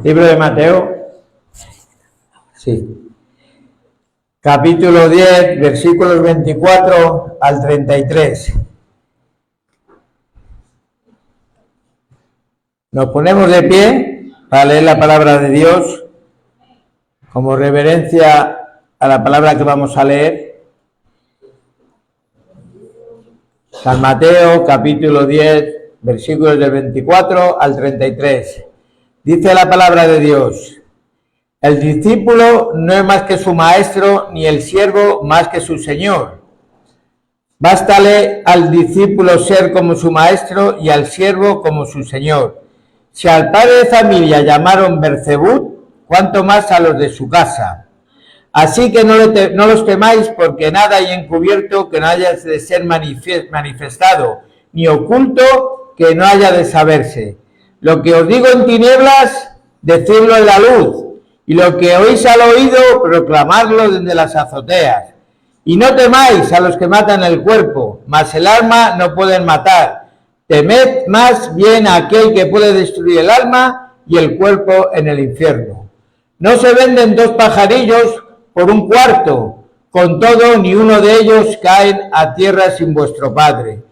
Libro de Mateo. Sí. Capítulo 10, versículos 24 al 33. Nos ponemos de pie para leer la palabra de Dios como reverencia a la palabra que vamos a leer. San Mateo, capítulo 10, versículos del 24 al 33. Dice la palabra de Dios: el discípulo no es más que su maestro, ni el siervo más que su señor. Bástale al discípulo ser como su maestro y al siervo como su señor. Si al padre de familia llamaron Beelzebub, cuánto más a los de su casa. Así que no los temáis, porque nada hay encubierto que no haya de ser manifestado, ni oculto que no haya de saberse. Lo que os digo en tinieblas, decidlo en la luz, y lo que oís al oído, proclamadlo desde las azoteas. Y no temáis a los que matan el cuerpo, mas el alma no pueden matar. Temed más bien a aquel que puede destruir el alma y el cuerpo en el infierno. No se venden dos pajarillos por un cuarto, con todo ni uno de ellos caen a tierra sin vuestro Padre,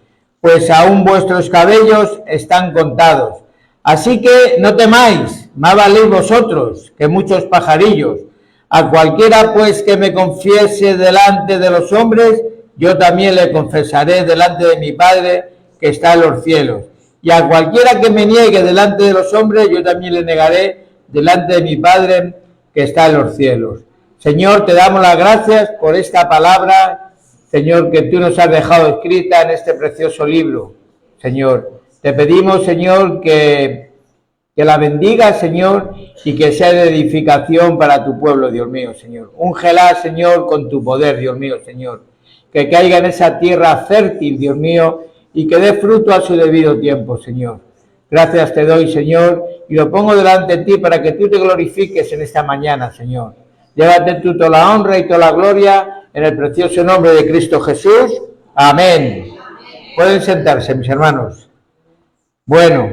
pues aún vuestros cabellos están contados. Así que no temáis, más valéis vosotros que muchos pajarillos. A cualquiera pues que me confiese delante de los hombres, yo también le confesaré delante de mi Padre que está en los cielos. Y a cualquiera que me niegue delante de los hombres, yo también le negaré delante de mi Padre que está en los cielos. Señor, te damos las gracias por esta palabra, Señor, que tú nos has dejado escrita en este precioso libro, Señor. Te pedimos, Señor, que la bendiga, Señor, y que sea de edificación para tu pueblo, Dios mío, Señor. Úngela, Señor, con tu poder, Dios mío, Señor. Que caiga en esa tierra fértil, Dios mío, y que dé fruto a su debido tiempo, Señor. Gracias te doy, Señor, y lo pongo delante de ti para que tú te glorifiques en esta mañana, Señor. Llévate tú toda la honra y toda la gloria en el precioso nombre de Cristo Jesús. Amén. Pueden sentarse, mis hermanos. Bueno,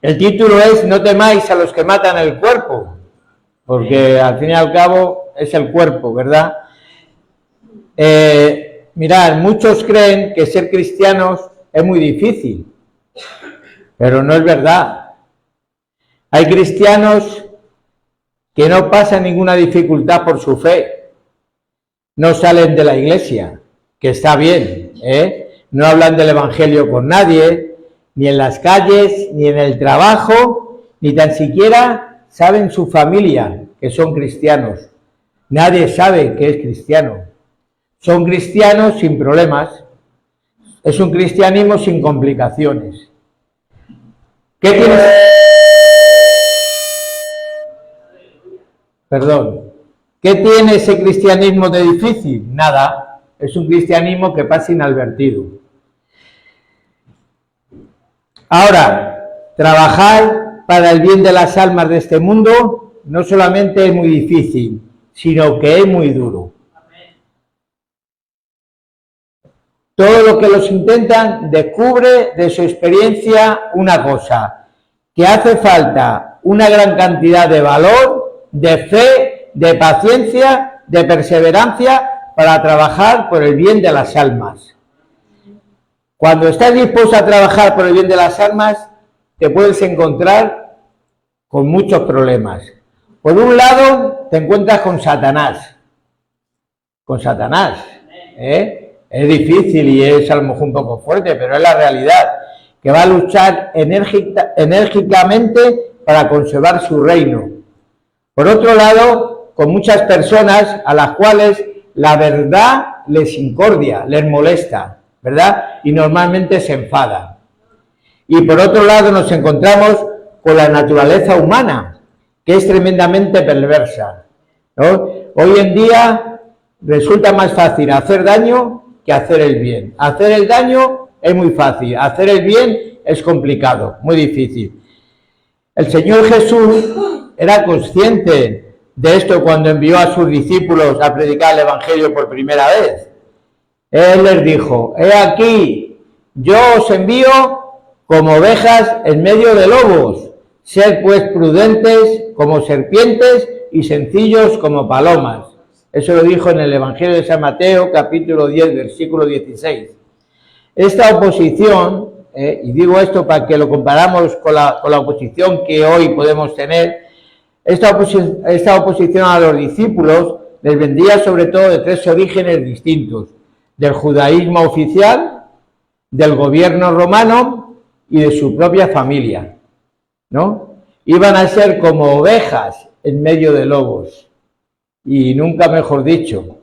el título es No temáis a los que matan el cuerpo, porque al fin y al cabo es el cuerpo, ¿verdad? Mirad, muchos creen que ser cristianos es muy difícil, pero no es verdad. Hay cristianos que no pasan ninguna dificultad por su fe, no salen de la iglesia, que está bien, no hablan del evangelio con nadie, ni en las calles, ni en el trabajo, ni tan siquiera saben su familia que son cristianos. Nadie sabe que es cristiano. Son cristianos sin problemas. Es un cristianismo sin complicaciones. ¿Qué tiene? Perdón. ¿Qué tiene ese cristianismo de difícil? Nada. Es un cristianismo que pasa inadvertido. Ahora, trabajar para el bien de las almas de este mundo no solamente es muy difícil, sino que es muy duro. Todo lo que los intentan descubre de su experiencia una cosa, que hace falta una gran cantidad de valor, de fe, de paciencia, de perseverancia para trabajar por el bien de las almas. Cuando estás dispuesto a trabajar por el bien de las almas, te puedes encontrar con muchos problemas. Por un lado, te encuentras con Satanás. Con Satanás, Es difícil y es a lo mejor un poco fuerte, pero es la realidad, que va a luchar enérgicamente para conservar su reino. Por otro lado, con muchas personas a las cuales la verdad les incordia, les molesta, ¿verdad? Y normalmente se enfadan. Y por otro lado nos encontramos con la naturaleza humana, que es tremendamente perversa, ¿no? Hoy en día resulta más fácil hacer daño que hacer el bien. Hacer el daño es muy fácil, hacer el bien es complicado, muy difícil. El Señor Jesús era consciente de esto cuando envió a sus discípulos a predicar el Evangelio por primera vez. Él les dijo: he aquí, yo os envío como ovejas en medio de lobos. Sed pues prudentes como serpientes y sencillos como palomas. Eso lo dijo en el Evangelio de San Mateo, capítulo 10, versículo 16. Esta oposición, y digo esto para que lo comparamos con la oposición que hoy podemos tener, esta oposición a los discípulos les vendría sobre todo de tres orígenes distintos: del judaísmo oficial, del gobierno romano y de su propia familia, ¿no? Iban a ser como ovejas en medio de lobos, y nunca mejor dicho.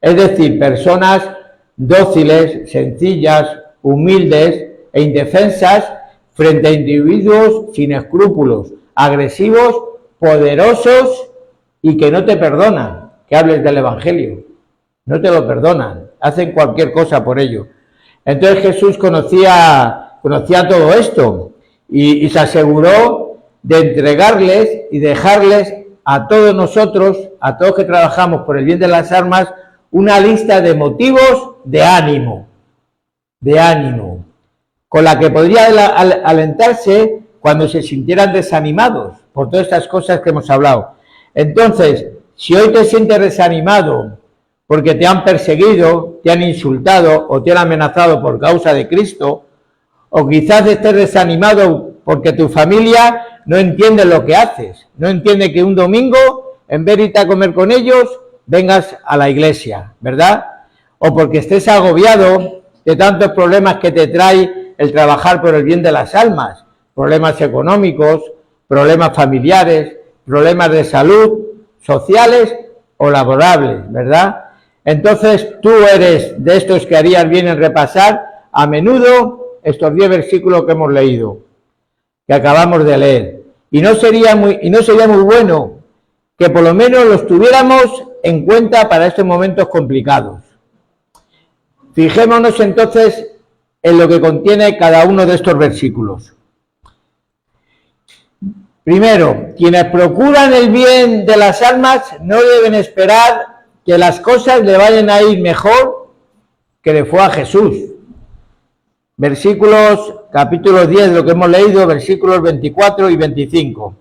Es decir, personas dóciles, sencillas, humildes e indefensas frente a individuos sin escrúpulos, agresivos, poderosos y que no te perdonan que hables del Evangelio. No te lo perdonan, hacen cualquier cosa por ello. Entonces Jesús conocía todo esto y se aseguró de entregarles y dejarles a todos nosotros, a todos que trabajamos por el bien de las almas, una lista de motivos de ánimo, con la que podría alentarse cuando se sintieran desanimados por todas estas cosas que hemos hablado. Entonces, si hoy te sientes desanimado porque te han perseguido, te han insultado o te han amenazado por causa de Cristo, o quizás estés desanimado porque tu familia no entiende lo que haces, no entiende que un domingo, en vez de irte a comer con ellos, vengas a la iglesia, ¿verdad? O porque estés agobiado de tantos problemas que te trae el trabajar por el bien de las almas, problemas económicos, problemas familiares, problemas de salud, sociales o laborables, ¿verdad? Entonces tú eres de estos que harías bien en repasar a menudo estos 10 versículos que hemos leído, que acabamos de leer. Y no sería muy bueno que por lo menos los tuviéramos en cuenta para estos momentos complicados. Fijémonos entonces en lo que contiene cada uno de estos versículos. Primero, quienes procuran el bien de las almas no deben esperar que las cosas le vayan a ir mejor que le fue a Jesús. Versículos, capítulo 10, lo que hemos leído, versículos 24 y 25.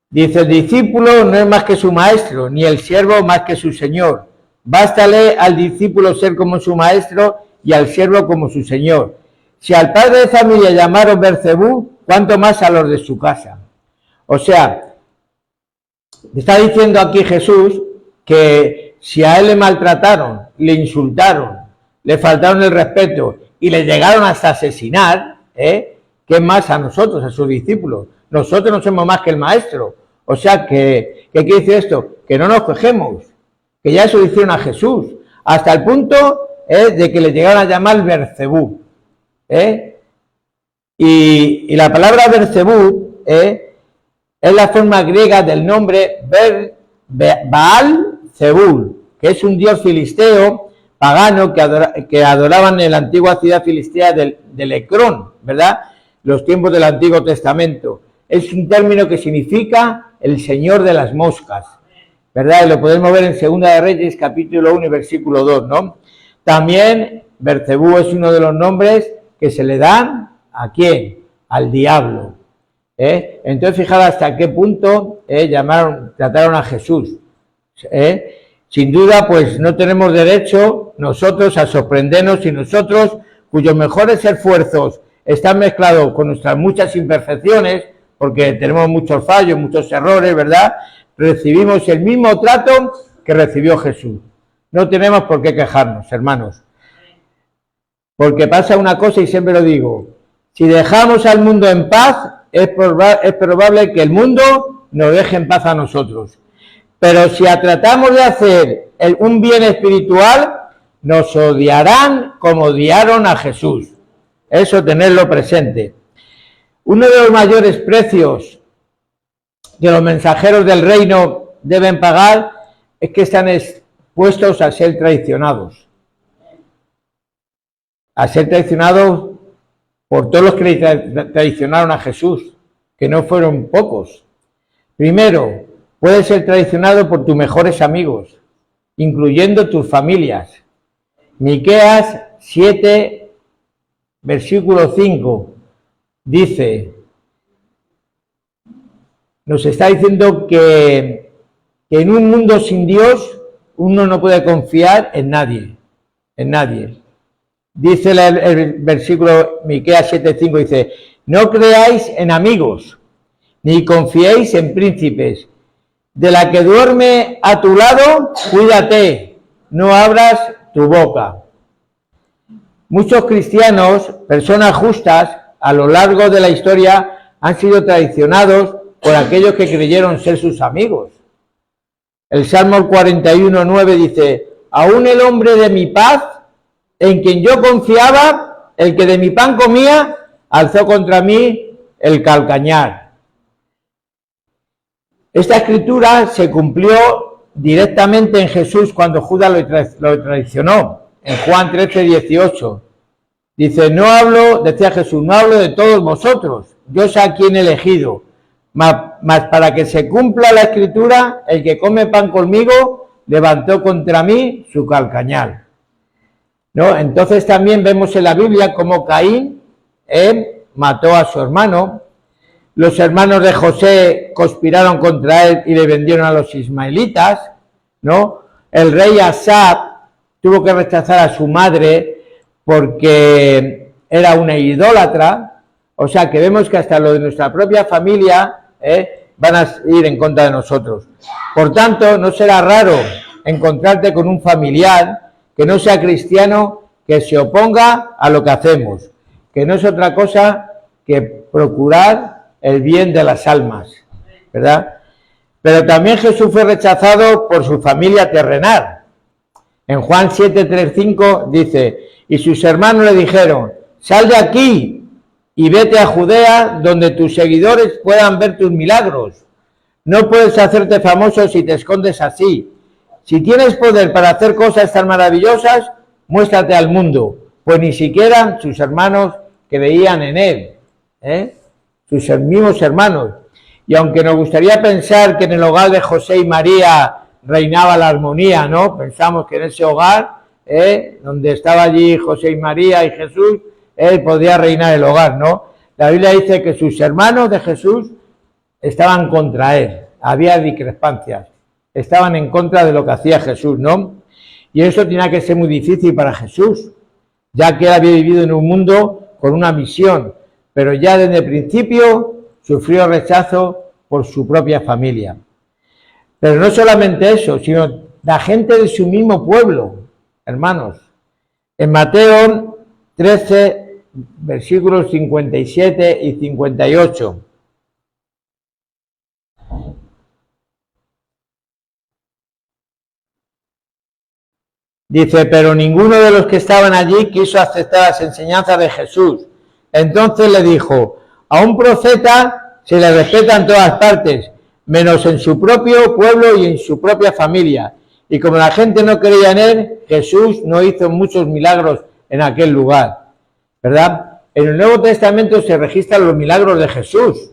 Dice: el discípulo no es más que su maestro, ni el siervo más que su señor. Bástale al discípulo ser como su maestro y al siervo como su señor. Si al padre de familia llamaron Beelzebú, cuánto más a los de su casa. O sea, está diciendo aquí Jesús que si a él le maltrataron, le insultaron, le faltaron el respeto y le llegaron hasta asesinar, ¿qué más a nosotros, a sus discípulos? Nosotros no somos más que el maestro. O sea, ¿qué quiere decir esto? Que no nos quejemos, que ya eso lo hicieron a Jesús, hasta el punto de que le llegaron a llamar Beelzebú. Y la palabra Beelzebú es la forma griega del nombre Baal-Zebul, que es un dios filisteo pagano que adoraban en la antigua ciudad filistea de Ecrón, ¿verdad? Los tiempos del Antiguo Testamento. Es un término que significa el señor de las moscas, ¿verdad? Y lo podemos ver en Segunda de Reyes, capítulo 1 y versículo 2, ¿no? También Beelzebú es uno de los nombres que se le dan, ¿a quién? Al diablo. Entonces, fijaros hasta qué punto trataron a Jesús. Sin duda, pues no tenemos derecho nosotros a sorprendernos y nosotros, cuyos mejores esfuerzos están mezclados con nuestras muchas imperfecciones, porque tenemos muchos fallos, muchos errores, ¿verdad? Recibimos el mismo trato que recibió Jesús. No tenemos por qué quejarnos, hermanos. Porque pasa una cosa, y siempre lo digo: si dejamos al mundo en paz, es probable que el mundo nos deje en paz a nosotros. Pero si tratamos de hacer un bien espiritual, nos odiarán como odiaron a Jesús. Eso tenerlo presente. Uno de los mayores precios que los mensajeros del reino deben pagar es que están expuestos a ser traicionados. A ser traicionados por todos los que traicionaron a Jesús, que no fueron pocos. Primero, puedes ser traicionado por tus mejores amigos, incluyendo tus familias. Miqueas 7, versículo 5, dice: nos está diciendo que en un mundo sin Dios uno no puede confiar en nadie, en nadie. Dice el versículo Miqueas 7:5, dice, no creáis en amigos, ni confiéis en príncipes. De la que duerme a tu lado, cuídate, no abras tu boca. Muchos cristianos, personas justas, a lo largo de la historia, han sido traicionados por aquellos que creyeron ser sus amigos. El Salmo 41:9 dice, aún el hombre de mi paz, en quien yo confiaba, el que de mi pan comía, alzó contra mí el calcañar. Esta escritura se cumplió directamente en Jesús cuando Judas lo traicionó, en Juan 13:18. Dice, no hablo, decía Jesús, no hablo de todos vosotros, yo sé a quién he elegido, mas para que se cumpla la escritura, el que come pan conmigo, levantó contra mí su calcañar. ¿No? Entonces también vemos en la Biblia cómo Caín mató a su hermano. Los hermanos de José conspiraron contra él y le vendieron a los ismaelitas, ¿no? El rey Asa tuvo que rechazar a su madre porque era una idólatra. O sea que vemos que hasta lo de nuestra propia familia van a ir en contra de nosotros. Por tanto, no será raro encontrarte con un familiar que no sea cristiano, que se oponga a lo que hacemos, que no es otra cosa que procurar el bien de las almas, ¿verdad? Pero también Jesús fue rechazado por su familia terrenal. En Juan 7:3-5 dice, y sus hermanos le dijeron, sal de aquí y vete a Judea, donde tus seguidores puedan ver tus milagros. No puedes hacerte famoso si te escondes así. Si tienes poder para hacer cosas tan maravillosas, muéstrate al mundo, pues ni siquiera sus hermanos creían en él, sus mismos hermanos. Y aunque nos gustaría pensar que en el hogar de José y María reinaba la armonía, ¿no? Pensamos que en ese hogar, donde estaba allí José y María y Jesús, él podía reinar el hogar, ¿no? La Biblia dice que sus hermanos de Jesús estaban contra él, había discrepancias. Estaban en contra de lo que hacía Jesús, ¿no? Y eso tenía que ser muy difícil para Jesús, ya que él había vivido en un mundo con una misión, pero ya desde el principio sufrió rechazo por su propia familia. Pero no solamente eso, sino la gente de su mismo pueblo, hermanos. En Mateo 13, versículos 57 y 58. Dice, pero ninguno de los que estaban allí quiso aceptar las enseñanzas de Jesús. Entonces le dijo, a un profeta se le respeta en todas partes, menos en su propio pueblo y en su propia familia. Y como la gente no creía en él, Jesús no hizo muchos milagros en aquel lugar, ¿verdad? En el Nuevo Testamento se registran los milagros de Jesús,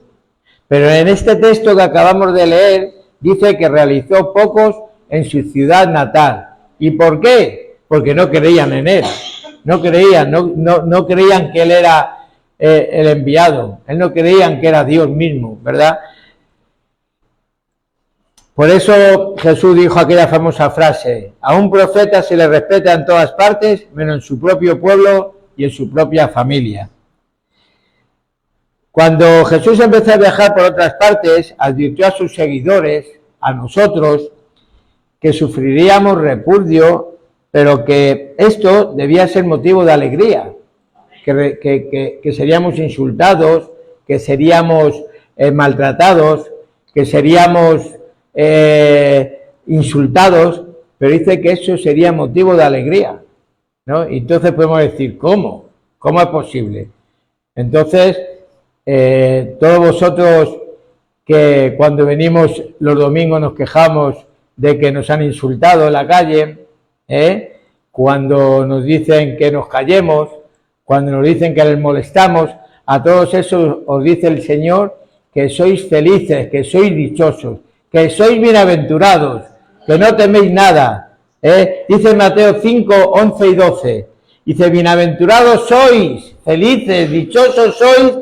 pero en este texto que acabamos de leer dice que realizó pocos en su ciudad natal. ¿Y por qué? Porque no creían en él, no creían que él era el enviado, él no creían que era Dios mismo, ¿verdad? Por eso Jesús dijo aquella famosa frase, a un profeta se le respeta en todas partes, menos en su propio pueblo y en su propia familia. Cuando Jesús empezó a viajar por otras partes, advirtió a sus seguidores, a nosotros, que sufriríamos repudio, pero que esto debía ser motivo de alegría, que seríamos insultados, que seríamos maltratados, que seríamos insultados, pero dice que eso sería motivo de alegría, ¿no? Y entonces podemos decir, ¿cómo? ¿Cómo es posible? Entonces, todos vosotros que cuando venimos los domingos nos quejamos de que nos han insultado en la calle, cuando nos dicen que nos callemos, cuando nos dicen que les molestamos, a todos esos os dice el Señor que sois felices, que sois dichosos, que sois bienaventurados, que no teméis nada. Dice Mateo 5, 11 y 12, dice, bienaventurados sois, felices, dichosos sois,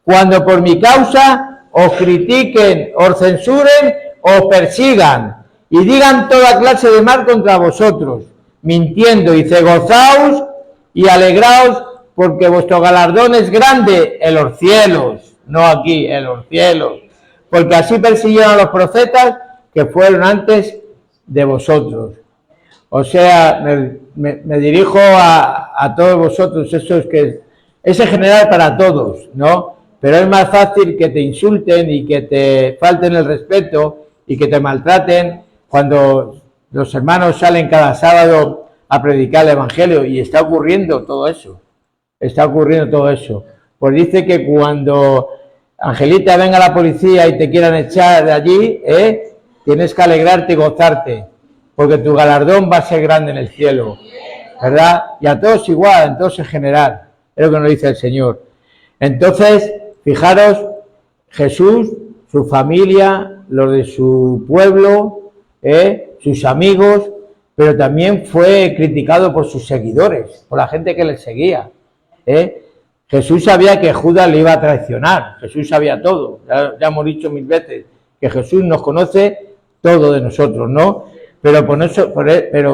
cuando por mi causa os critiquen, os censuren, os persigan y digan toda clase de mal contra vosotros, mintiendo, dice, gozaos y alegraos, porque vuestro galardón es grande en los cielos, no aquí, en los cielos, porque así persiguieron a los profetas que fueron antes de vosotros. O sea, me dirijo a todos vosotros, eso es en general para todos, ¿no? Pero es más fácil que te insulten y que te falten el respeto y que te maltraten cuando los hermanos salen cada sábado a predicar el Evangelio, y está ocurriendo todo eso. Pues dice que cuando, Angelita, venga la policía y te quieran echar de allí, tienes que alegrarte y gozarte, porque tu galardón va a ser grande en el cielo, ¿verdad? Y a todos igual, en todos en general, es lo que nos dice el Señor. Entonces, fijaros, Jesús, su familia, los de su pueblo, sus amigos, pero también fue criticado por sus seguidores, por la gente que le seguía. Jesús sabía que Judas le iba a traicionar, Jesús sabía todo, ya hemos dicho 1000 veces que Jesús nos conoce todo de nosotros, ¿no? Pero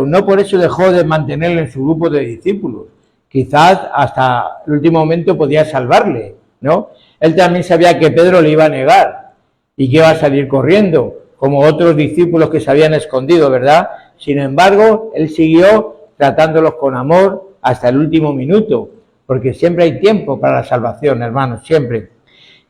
no por eso dejó de mantenerle en su grupo de discípulos. Quizás hasta el último momento podía salvarle, ¿no? Él también sabía que Pedro le iba a negar y que iba a salir corriendo, como otros discípulos que se habían escondido, ¿verdad? Sin embargo, él siguió tratándolos con amor hasta el último minuto, porque siempre hay tiempo para la salvación, hermanos, siempre.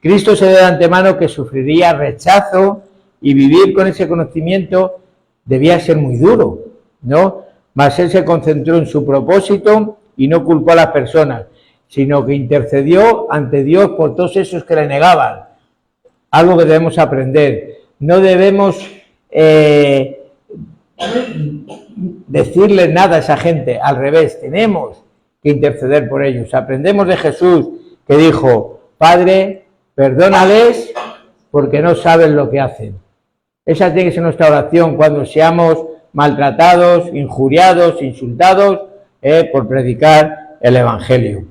Cristo se ve de antemano que sufriría rechazo, y vivir con ese conocimiento debía ser muy duro, ¿no? Mas él se concentró en su propósito y no culpó a las personas, sino que intercedió ante Dios por todos esos que le negaban. Algo que debemos aprender. No debemos decirles nada a esa gente, al revés, tenemos que interceder por ellos. Aprendemos de Jesús, que dijo, Padre, perdónales porque no saben lo que hacen. Esa tiene que ser nuestra oración cuando seamos maltratados, injuriados, insultados, por predicar el Evangelio.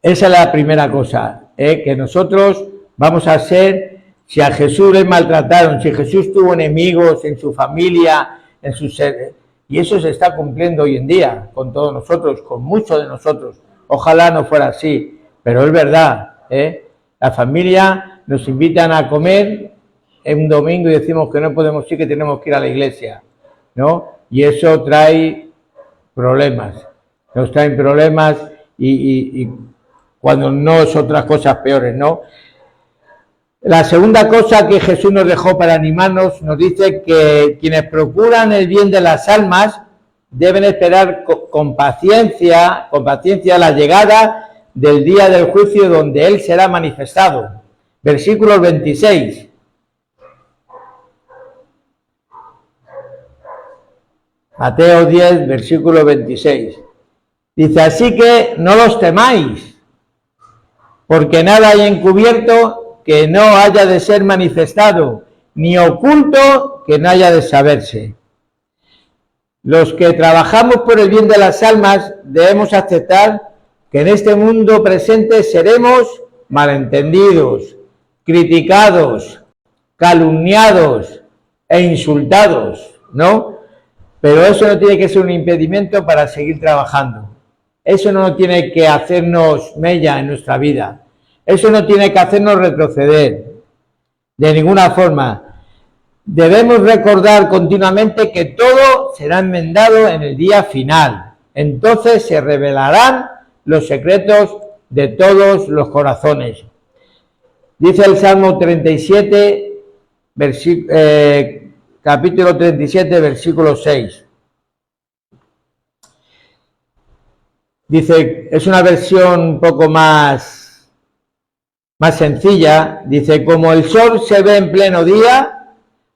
Esa es la primera cosa, que nosotros vamos a ser, si a Jesús le maltrataron, si Jesús tuvo enemigos en su familia, en su ser, y eso se está cumpliendo hoy en día con todos nosotros, con muchos de nosotros. Ojalá no fuera así, pero es verdad, La familia nos invitan a comer en un domingo y decimos que no podemos ir, que tenemos que ir a la iglesia, ¿no? Y eso trae problemas, nos traen problemas y cuando no es otras cosas peores, ¿no? La segunda cosa que Jesús nos dejó para animarnos, nos dice que quienes procuran el bien de las almas deben esperar con paciencia la llegada del día del juicio donde Él será manifestado. Versículo 26. Mateo 10, versículo 26. Dice, así que no los temáis, porque nada hay encubierto que no haya de ser manifestado, ni oculto que no haya de saberse. Los que trabajamos por el bien de las almas debemos aceptar que en este mundo presente seremos malentendidos, criticados, calumniados e insultados, ¿no? Pero eso no tiene que ser un impedimento para seguir trabajando. Eso no tiene que hacernos mella en nuestra vida. Eso no tiene que hacernos retroceder de ninguna forma. Debemos recordar continuamente que todo será enmendado en el día final. Entonces se revelarán los secretos de todos los corazones. Dice el Salmo 37, capítulo 37, versículo 6. Dice, es una versión un poco más sencilla. Dice, como el sol se ve en pleno día,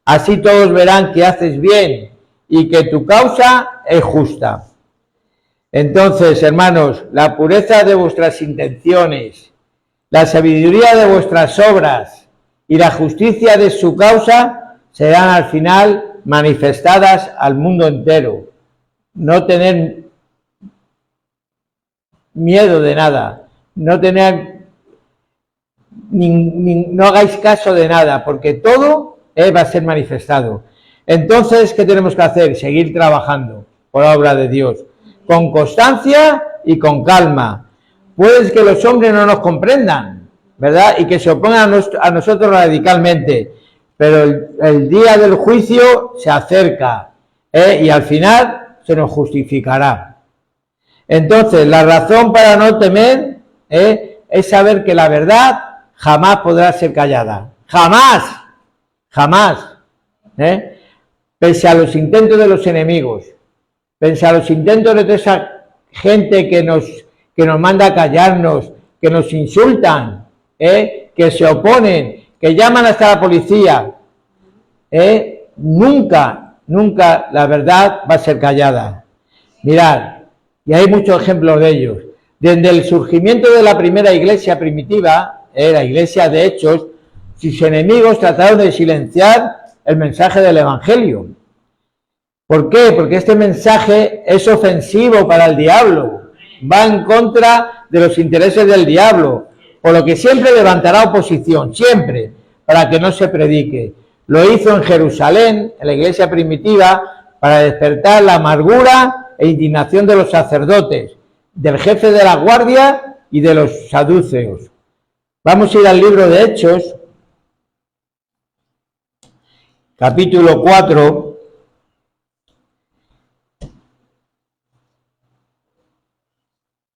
así todos verán que haces bien y que tu causa es justa. Entonces, hermanos, la pureza de vuestras intenciones, la sabiduría de vuestras obras y la justicia de su causa serán al final manifestadas al mundo entero. No tener miedo de nada, no tener no hagáis caso de nada, porque todo va a ser manifestado. Entonces, ¿qué tenemos que hacer? Seguir trabajando por la obra de Dios, con constancia y con calma. Puede que los hombres no nos comprendan, ¿verdad? Y que se opongan a nosotros radicalmente, pero el día del juicio se acerca, y al final se nos justificará. Entonces, la razón para no temer es saber que la verdad jamás podrá ser callada. ¡Jamás! ¡Jamás! Pese a los intentos de los enemigos, pese a los intentos de toda esa gente que nos manda a callarnos, que nos insultan, que se oponen, que llaman hasta la policía, nunca la verdad va a ser callada. Mirad, y hay muchos ejemplos de ellos. Desde el surgimiento de la primera iglesia primitiva, la iglesia de Hechos, sus enemigos trataron de silenciar el mensaje del Evangelio. ¿Por qué? Porque este mensaje es ofensivo para el diablo, va en contra de los intereses del diablo, por lo que siempre levantará oposición, siempre, para que no se predique. Lo hizo en Jerusalén, en la iglesia primitiva, para despertar la amargura e indignación de los sacerdotes, del jefe de la guardia y de los saduceos. Vamos a ir al libro de Hechos, capítulo 4,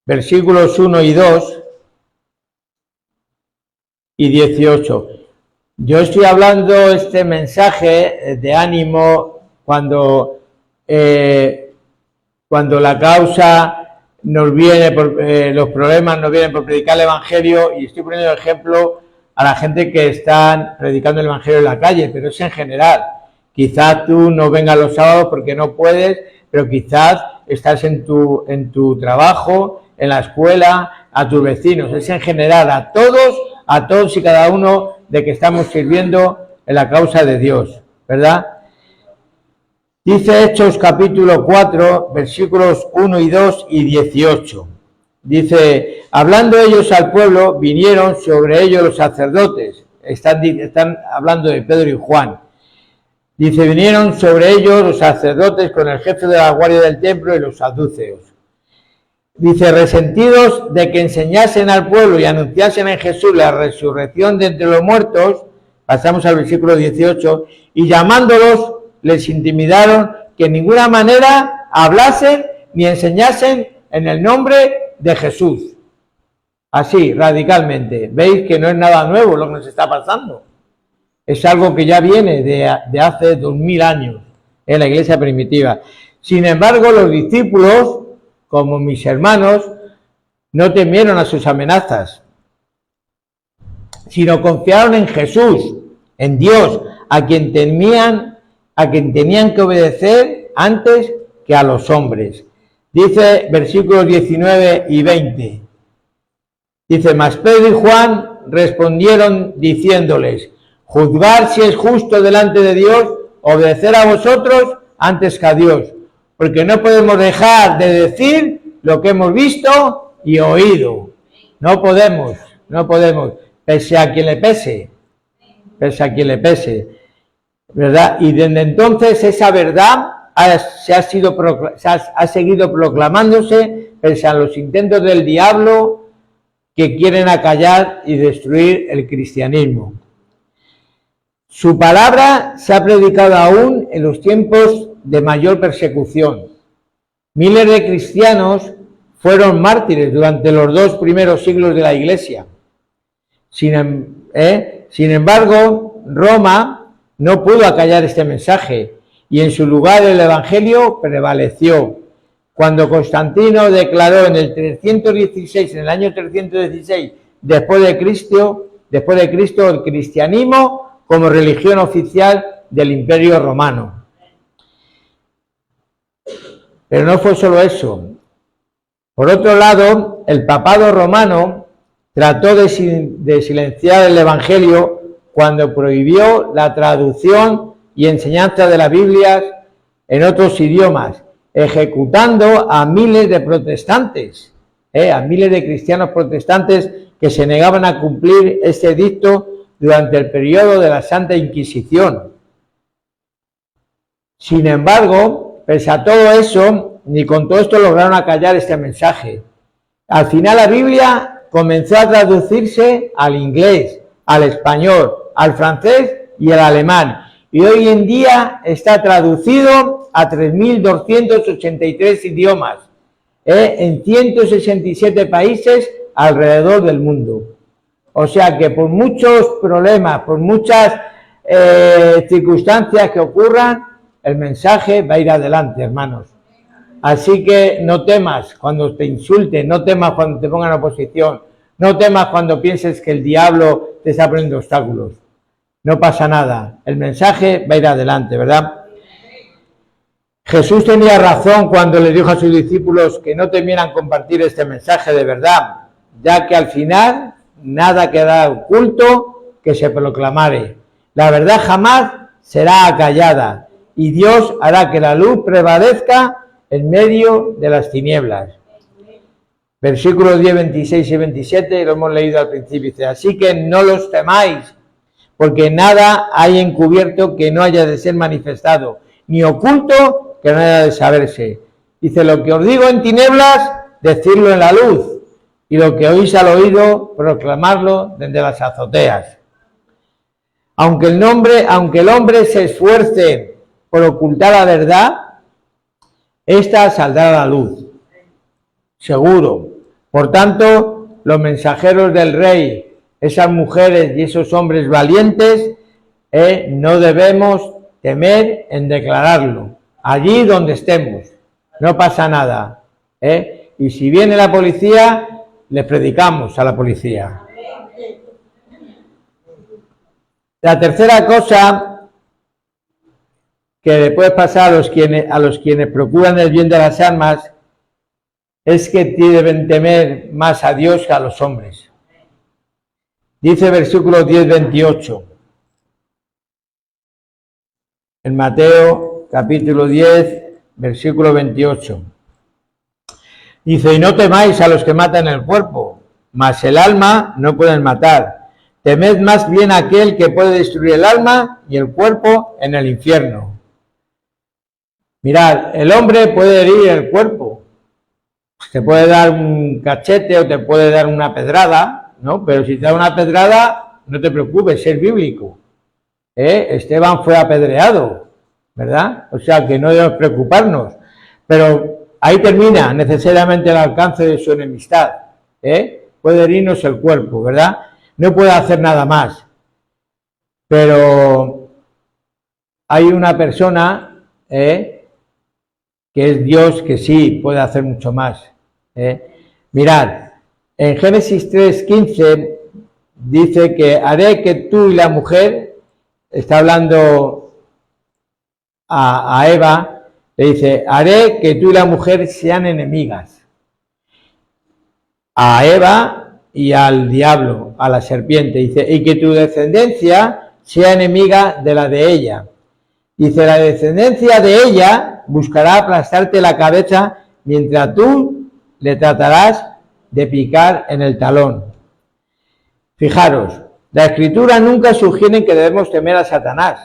versículos 1 y 2 y 18. Yo estoy hablando este mensaje de ánimo cuando la causa nos viene por los problemas nos vienen por predicar el Evangelio, y estoy poniendo ejemplo a la gente que están predicando el Evangelio en la calle, pero es en general. Quizás tú no vengas los sábados porque no puedes, pero quizás estás en tu trabajo, en la escuela, a tus vecinos. Es en general, a todos y cada uno de que estamos sirviendo en la causa de Dios, ¿verdad? Dice Hechos capítulo 4, versículos 1 y 2 y 18. Dice, hablando ellos al pueblo, vinieron sobre ellos los sacerdotes. Están hablando de Pedro y Juan. Dice, vinieron sobre ellos los sacerdotes con el jefe de la guardia del templo y los saduceos. Dice, resentidos de que enseñasen al pueblo y anunciasen en Jesús la resurrección de entre los muertos, pasamos al versículo 18, y llamándolos, les intimidaron que en ninguna manera hablasen ni enseñasen en el nombre de Jesús. Así, radicalmente. Veis que no es nada nuevo lo que nos está pasando. Es algo que ya viene de hace 2000 años en la iglesia primitiva. Sin embargo, los discípulos, como mis hermanos, no temieron a sus amenazas, sino confiaron en Jesús, en Dios, a quien tenían que obedecer antes que a los hombres. Dice versículos 19 y 20. Dice, mas Pedro y Juan respondieron diciéndoles, juzgar si es justo delante de Dios, obedecer a vosotros antes que a Dios, porque no podemos dejar de decir lo que hemos visto y oído. No podemos, pese a quien le pese, ¿verdad? Y desde entonces esa verdad ha seguido proclamándose pese a los intentos del diablo que quieren acallar y destruir el cristianismo. Su palabra se ha predicado aún en los tiempos de mayor persecución. Miles de cristianos fueron mártires durante los 2 primeros siglos de la Iglesia. Sin embargo, Roma no pudo acallar este mensaje y en su lugar el Evangelio prevaleció. Cuando Constantino declaró en el año 316 después de Cristo, el cristianismo como religión oficial del Imperio Romano. Pero no fue solo eso. Por otro lado, el papado romano trató de silenciar el Evangelio cuando prohibió la traducción y enseñanza de la Biblia en otros idiomas, ejecutando a miles de protestantes, a miles de cristianos protestantes que se negaban a cumplir este edicto durante el periodo de la Santa Inquisición. Sin embargo, pese a todo eso, ni con todo esto lograron acallar este mensaje. Al final la Biblia comenzó a traducirse al inglés, al español, al francés y al alemán. Y hoy en día está traducido a 3.283 idiomas, en 167 países alrededor del mundo. O sea que por muchos problemas, por muchas circunstancias que ocurran, el mensaje va a ir adelante, hermanos. Así que no temas cuando te insulten, no temas cuando te pongan oposición, no temas cuando pienses que el diablo te está poniendo obstáculos. No pasa nada, el mensaje va a ir adelante, ¿verdad? Jesús tenía razón cuando le dijo a sus discípulos que no temieran compartir este mensaje de verdad, ya que al final nada quedará oculto que se proclamare. La verdad jamás será acallada y Dios hará que la luz prevalezca en medio de las tinieblas. Versículos 10, 26 y 27, lo hemos leído al principio, dice: así que no los temáis, porque nada hay encubierto que no haya de ser manifestado, ni oculto que no haya de saberse. Dice: lo que os digo en tinieblas, decidlo en la luz, y lo que oís al oído, proclamarlo desde las azoteas. Aunque el hombre se esfuerce por ocultar la verdad, esta saldrá a la luz, seguro. Por tanto, los mensajeros del rey, esas mujeres y esos hombres valientes, no debemos temer en declararlo, allí donde estemos, no pasa nada. Y si viene la policía, le predicamos a la policía. La tercera cosa que le puede pasar a los quienes procuran el bien de las almas es que deben temer más a Dios que a los hombres. Dice versículo 10, 28. En Mateo capítulo 10, versículo 28. Dice: y no temáis a los que matan el cuerpo, mas el alma no pueden matar. Temed más bien a aquel que puede destruir el alma y el cuerpo en el infierno. Mirad, el hombre puede herir el cuerpo. Te puede dar un cachete o te puede dar una pedrada, ¿no? Pero si te da una pedrada, no te preocupes, es bíblico. Esteban fue apedreado, ¿verdad? O sea que no debemos preocuparnos. Pero ahí termina necesariamente el alcance de su enemistad. Puede herirnos el cuerpo, ¿verdad? No puede hacer nada más. Pero hay una persona, que es Dios, que sí puede hacer mucho más. Mirad, en Génesis 3:15 dice que haré que tú y la mujer, está hablando a Eva, le dice: haré que tú y la mujer sean enemigas. A Eva y al diablo, a la serpiente, dice: y que tu descendencia sea enemiga de la de ella. Dice: la descendencia de ella buscará aplastarte la cabeza, mientras tú le tratarás de picar en el talón. Fijaros, la Escritura nunca sugiere que debemos temer a Satanás.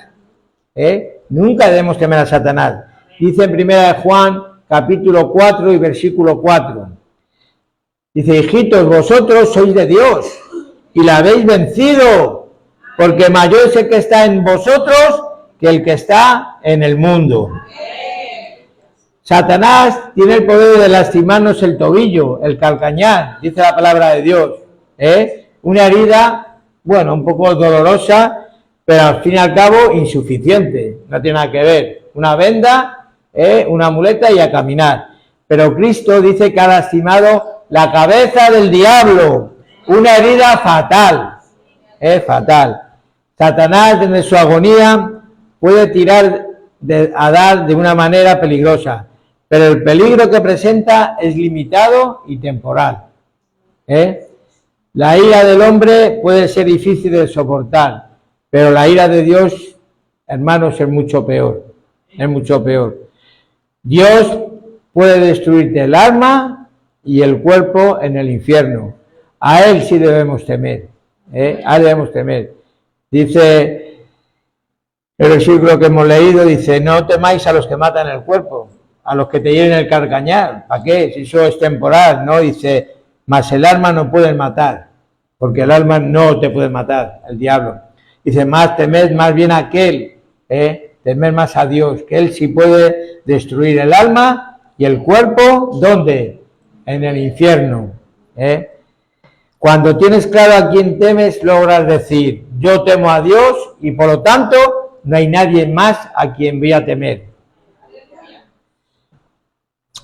Nunca debemos temer a Satanás. Dice en 1 Juan, capítulo 4 y versículo 4. Dice: hijitos, vosotros sois de Dios y la habéis vencido, porque mayor es el que está en vosotros que el que está en el mundo. Satanás tiene el poder de lastimarnos el tobillo, el calcañar, dice la palabra de Dios. Una herida, bueno, un poco dolorosa, pero al fin y al cabo insuficiente, no tiene nada que ver. Una venda, una muleta y a caminar. Pero Cristo dice que ha lastimado la cabeza del diablo, una herida fatal, fatal. Satanás, desde su agonía, puede tirar a dar de una manera peligrosa, pero el peligro que presenta es limitado y temporal. La ira del hombre puede ser difícil de soportar, pero la ira de Dios, hermanos, es mucho peor, es mucho peor. Dios puede destruirte el alma y el cuerpo en el infierno. A Él sí debemos temer, a Él debemos temer. Dice el versículo que hemos leído, dice, no temáis a los que matan el cuerpo, a los que te hieren el carcañal. ¿Para qué? Si eso es temporal, ¿no? Dice, mas el alma no pueden matar, porque el alma no te puede matar, el diablo. Dice, más temed más bien a aquel, temer más a Dios, que Él sí puede destruir el alma y el cuerpo, ¿dónde? En el infierno. Cuando tienes claro a quién temes, logras decir, yo temo a Dios y por lo tanto no hay nadie más a quien voy a temer.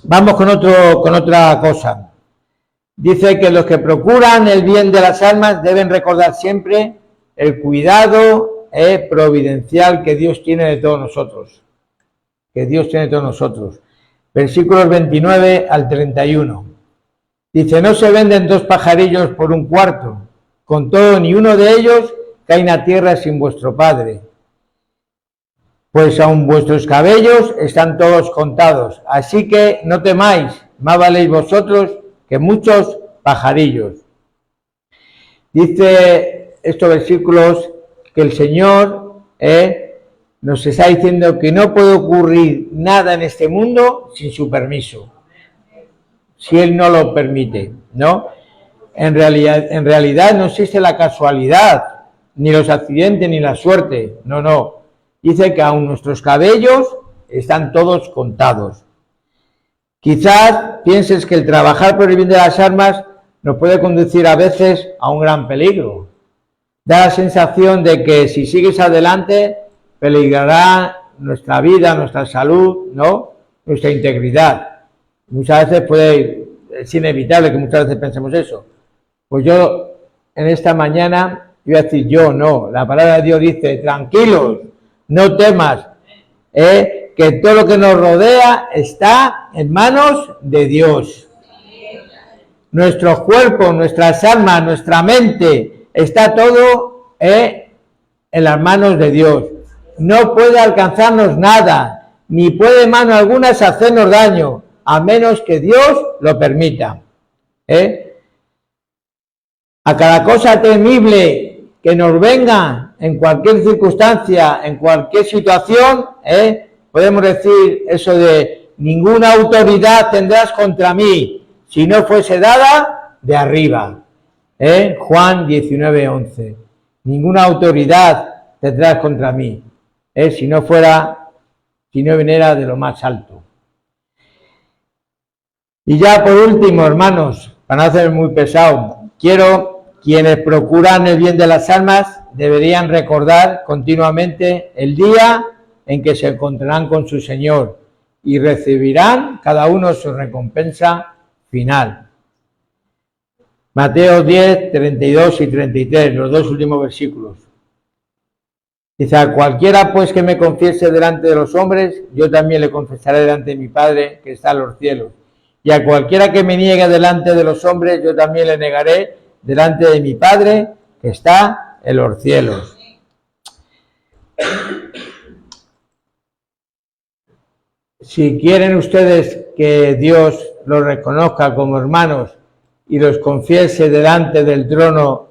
Vamos con otra cosa. Dice que los que procuran el bien de las almas deben recordar siempre el cuidado providencial que Dios tiene de todos nosotros. Que Dios tiene de todos nosotros. Versículos 29 al 31. Dice, no se venden 2 pajarillos por un cuarto, con todo ni uno de ellos cae a tierra sin vuestro Padre. Pues aun vuestros cabellos están todos contados, así que no temáis, más valéis vosotros que muchos pajarillos. Dice estos versículos que el Señor nos está diciendo que no puede ocurrir nada en este mundo sin su permiso. Si Él no lo permite, ¿no? En realidad no existe la casualidad, ni los accidentes, ni la suerte, no. Dice que aun nuestros cabellos están todos contados. Quizás pienses que el trabajar por el bien de las almas nos puede conducir a veces a un gran peligro. Da la sensación de que si sigues adelante, peligrará nuestra vida, nuestra salud, ¿no? Nuestra integridad. Muchas veces es inevitable que muchas veces pensemos eso. Pues yo, en esta mañana, iba a decir la palabra de Dios dice, tranquilos, no temas, que todo lo que nos rodea está en manos de Dios. Nuestros cuerpos, nuestras almas, nuestra mente, está todo en las manos de Dios. No puede alcanzarnos nada, ni puede mano alguna hacernos daño, a menos que Dios lo permita. A cada cosa temible que nos venga en cualquier circunstancia, en cualquier situación, podemos decir eso de ninguna autoridad tendrás contra mí si no fuese dada de arriba. Juan 19:11. Ninguna autoridad tendrás contra mí, si no viniera de lo más alto. Y ya por último, hermanos, para no hacer muy pesado, quienes procuran el bien de las almas deberían recordar continuamente el día en que se encontrarán con su Señor y recibirán cada uno su recompensa final. Mateo 10, 32 y 33, los 2 últimos versículos. Dice, a cualquiera pues que me confiese delante de los hombres, yo también le confesaré delante de mi Padre que está en los cielos. Y a cualquiera que me niegue delante de los hombres, yo también le negaré delante de mi Padre que está en los cielos. Si quieren ustedes que Dios los reconozca como hermanos y los confiese delante del trono,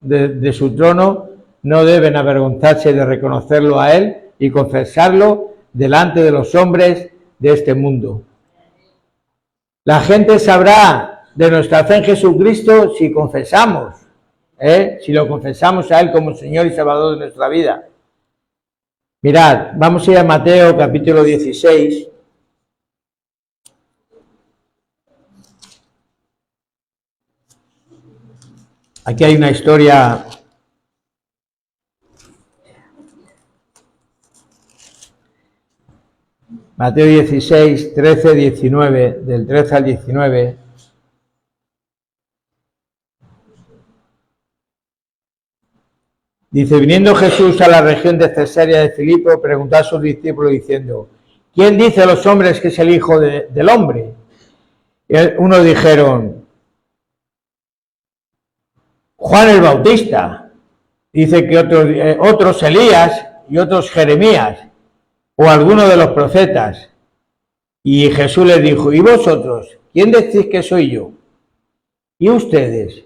de su trono, no deben avergonzarse de reconocerlo a Él y confesarlo delante de los hombres de este mundo. La gente sabrá de nuestra fe en Jesucristo si confesamos, si lo confesamos a Él como Señor y Salvador de nuestra vida. Mirad, vamos a ir a Mateo capítulo 16. Aquí hay una historia Mateo 16, 13, 19, del 13 al 19. Dice, viniendo Jesús a la región de Cesarea de Filipo, preguntó a sus discípulos diciendo, ¿quién dice a los hombres que es el Hijo del Hombre? Y unos dijeron, Juan el Bautista. Dice que otros Elías y otros Jeremías o alguno de los profetas. Y Jesús les dijo, ¿y vosotros? ¿Quién decís que soy yo? ¿Y ustedes?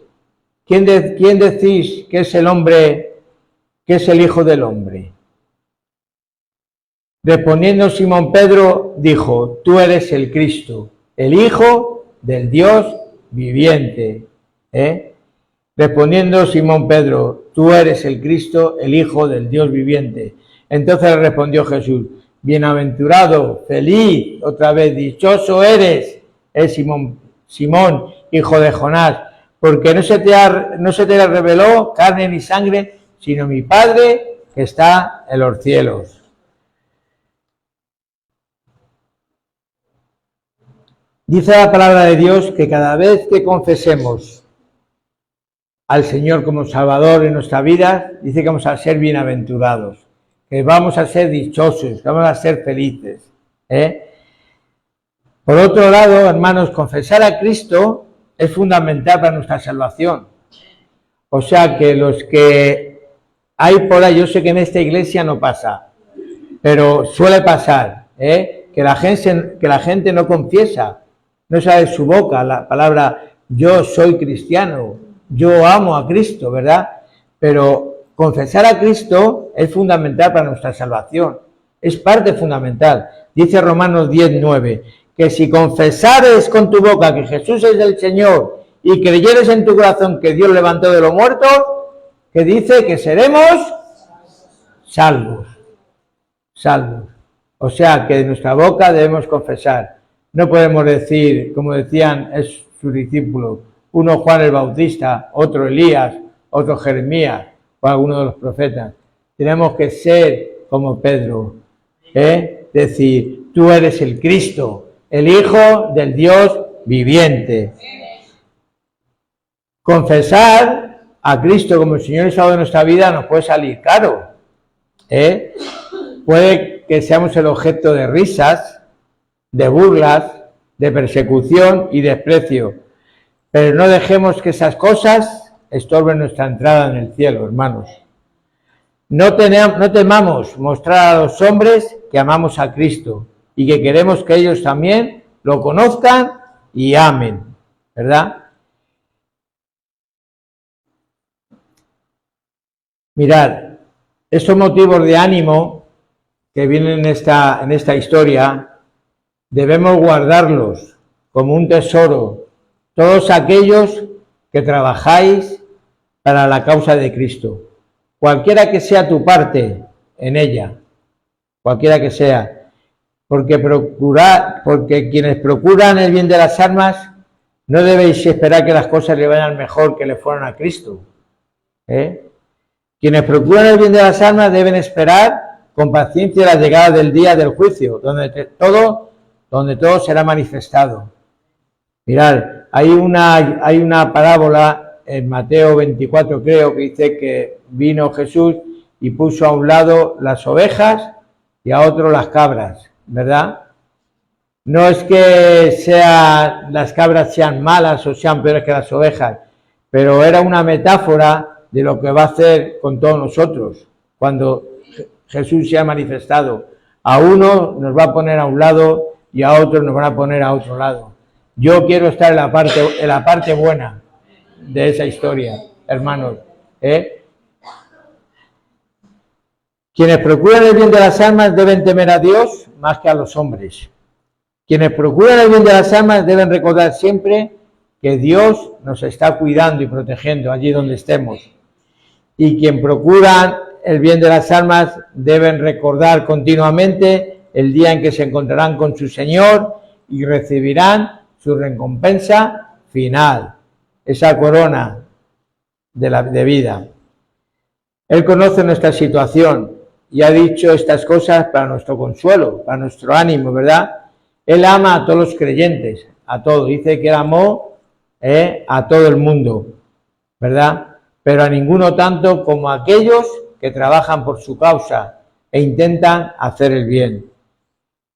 ¿Quién decís que es el hombre, que es el Hijo del Hombre? Respondiendo Simón Pedro, dijo: tú eres el Cristo, el Hijo del Dios viviente. Respondiendo Simón Pedro, tú eres el Cristo, el Hijo del Dios viviente. Entonces le respondió Jesús: bienaventurado, feliz, otra vez, dichoso eres, Simón, hijo de Jonás, porque no se te reveló carne ni sangre, sino mi Padre que está en los cielos. Dice la palabra de Dios que cada vez que confesemos al Señor como Salvador en nuestra vida, dice que vamos a ser bienaventurados, que vamos a ser dichosos, que vamos a ser felices. Por otro lado, hermanos, confesar a Cristo es fundamental para nuestra salvación. O sea que los que hay por ahí, yo sé que en esta iglesia no pasa, pero suele pasar, que la gente no confiesa, no sale de su boca la palabra yo soy cristiano, yo amo a Cristo, ¿verdad? Pero confesar a Cristo es fundamental para nuestra salvación, es parte fundamental. Dice Romanos 10:9, que si confesares con tu boca que Jesús es el Señor y creyeres en tu corazón que Dios levantó de los muertos, que dice que seremos salvos. O sea que de nuestra boca debemos confesar. No podemos decir, como decían sus discípulos, uno Juan el Bautista, otro Elías, otro Jeremías o alguno de los profetas. Tenemos que ser como Pedro, decir, tú eres el Cristo, el Hijo del Dios viviente. Confesar a Cristo como el Señor y Salvador de nuestra vida nos puede salir caro. Puede que seamos el objeto de risas, de burlas, de persecución y desprecio, pero no dejemos que esas cosas estorben nuestra entrada en el cielo, hermanos. No temamos mostrar a los hombres que amamos a Cristo y que queremos que ellos también lo conozcan y amen, ¿verdad? Mirad, estos motivos de ánimo que vienen en esta historia, debemos guardarlos como un tesoro, todos aquellos que trabajáis para la causa de Cristo, cualquiera que sea tu parte en ella, cualquiera que sea, porque quienes procuran el bien de las almas no debéis esperar que las cosas le vayan mejor que le fueron a Cristo. Quienes procuran el bien de las almas deben esperar con paciencia la llegada del día del juicio, donde todo será manifestado. Mirad, hay una parábola en Mateo 24, creo, que dice que vino Jesús y puso a un lado las ovejas y a otro las cabras, ¿verdad? No es que las cabras sean malas o sean peores que las ovejas, pero era una metáfora de lo que va a hacer con todos nosotros cuando Jesús se ha manifestado. A uno nos va a poner a un lado y a otros nos van a poner a otro lado. Yo quiero estar en la parte buena de esa historia, hermanos. Quienes procuran el bien de las almas deben temer a Dios más que a los hombres. Quienes procuran el bien de las almas deben recordar siempre que Dios nos está cuidando y protegiendo allí donde estemos. Y quien procura el bien de las almas deben recordar continuamente el día en que se encontrarán con su Señor y recibirán su recompensa final, esa corona de vida. Él conoce nuestra situación y ha dicho estas cosas para nuestro consuelo, para nuestro ánimo, ¿verdad? Él ama a todos los creyentes, a todos. Dice que él amó a todo el mundo, ¿verdad? Pero a ninguno tanto como a aquellos que trabajan por su causa e intentan hacer el bien.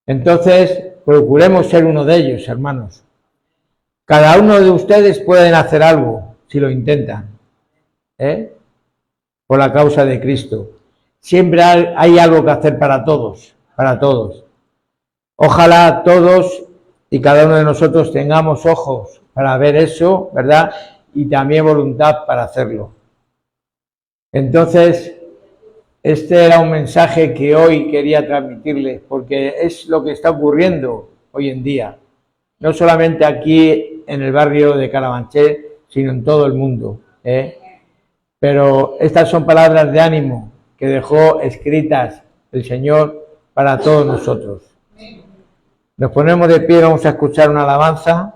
Entonces, procuremos ser uno de ellos, hermanos. Cada uno de ustedes pueden hacer algo si lo intentan, por la causa de Cristo. Siempre hay algo que hacer para todos, para todos. Ojalá todos y cada uno de nosotros tengamos ojos para ver eso, ¿verdad? Y también voluntad para hacerlo. Entonces, este era un mensaje que hoy quería transmitirles, porque es lo que está ocurriendo hoy en día, no solamente aquí en el barrio de Carabanchel, sino en todo el mundo, ¿eh? Pero estas son palabras de ánimo que dejó escritas el Señor para todos nosotros. Nos ponemos de pie, vamos a escuchar una alabanza.